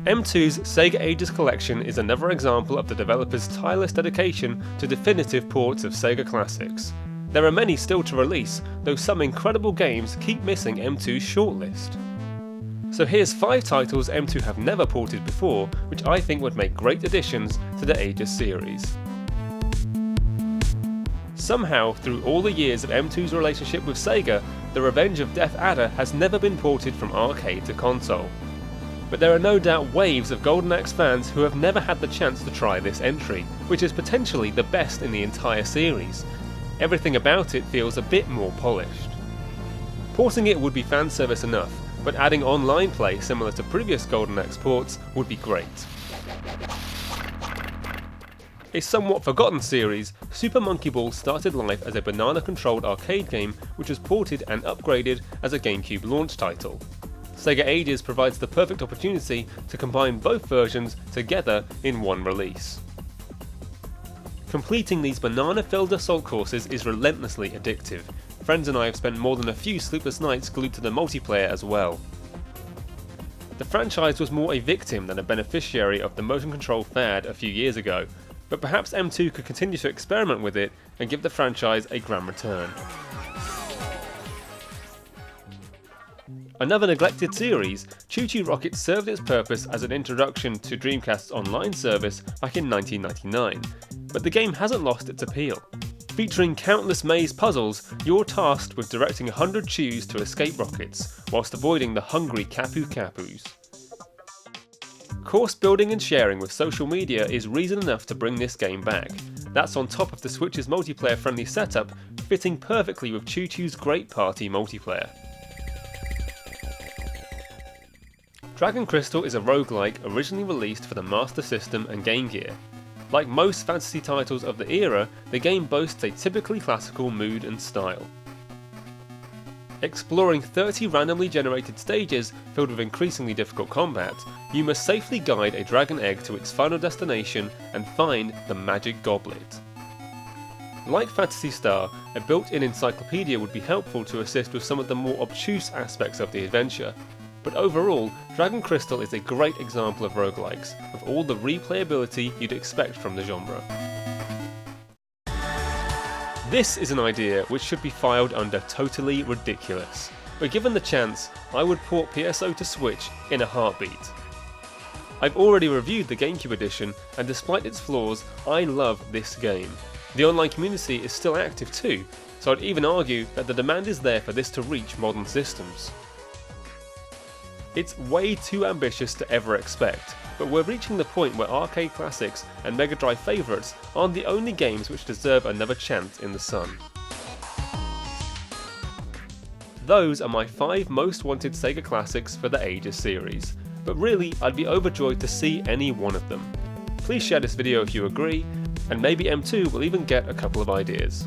M2's Sega Ages collection is another example of the developer's tireless dedication to definitive ports of Sega classics. There are many still to release, though some incredible games keep missing M2's shortlist. So here's 5 titles M2 have never ported before, which I think would make great additions to the Ages series. Somehow, through all the years of M2's relationship with Sega, The Revenge of Death Adder has never been ported from arcade to console. But there are no doubt waves of Golden Axe fans who have never had the chance to try this entry, which is potentially the best in the entire series. Everything about it feels a bit more polished. Porting it would be fan service enough, but adding online play similar to previous Golden Axe ports would be great. A somewhat forgotten series, Super Monkey Ball started life as a banana-controlled arcade game which was ported and upgraded as a GameCube launch title. Sega Ages provides the perfect opportunity to combine both versions together in one release. Completing these banana-filled assault courses is relentlessly addictive. Friends and I have spent more than a few sleepless nights glued to the multiplayer as well. The franchise was more a victim than a beneficiary of the motion control fad a few years ago, but perhaps M2 could continue to experiment with it and give the franchise a grand return. Another neglected series, Choo Choo Rocket served its purpose as an introduction to Dreamcast's online service back in 1999, but the game hasn't lost its appeal. Featuring countless maze puzzles, you're tasked with directing 100 Choos to escape rockets, whilst avoiding the hungry Kapu Kapus. Course building and sharing with social media is reason enough to bring this game back. That's on top of the Switch's multiplayer-friendly setup, fitting perfectly with Choo Choo's great party multiplayer. Dragon Crystal is a roguelike originally released for the Master System and Game Gear. Like most fantasy titles of the era, the game boasts a typically classical mood and style. Exploring 30 randomly generated stages filled with increasingly difficult combat, you must safely guide a dragon egg to its final destination and find the magic goblet. Like Phantasy Star, a built-in encyclopedia would be helpful to assist with some of the more obtuse aspects of the adventure. But overall, Dragon Crystal is a great example of roguelikes, with all the replayability you'd expect from the genre. This is an idea which should be filed under totally ridiculous, but given the chance, I would port PSO to Switch in a heartbeat. I've already reviewed the GameCube edition, and despite its flaws, I love this game. The online community is still active too, so I'd even argue that the demand is there for this to reach modern systems. It's way too ambitious to ever expect, but we're reaching the point where arcade classics and Mega Drive favourites aren't the only games which deserve another chance in the sun. Those are my 5 most wanted Sega classics for the Ages series, but really I'd be overjoyed to see any one of them. Please share this video if you agree, and maybe M2 will even get a couple of ideas.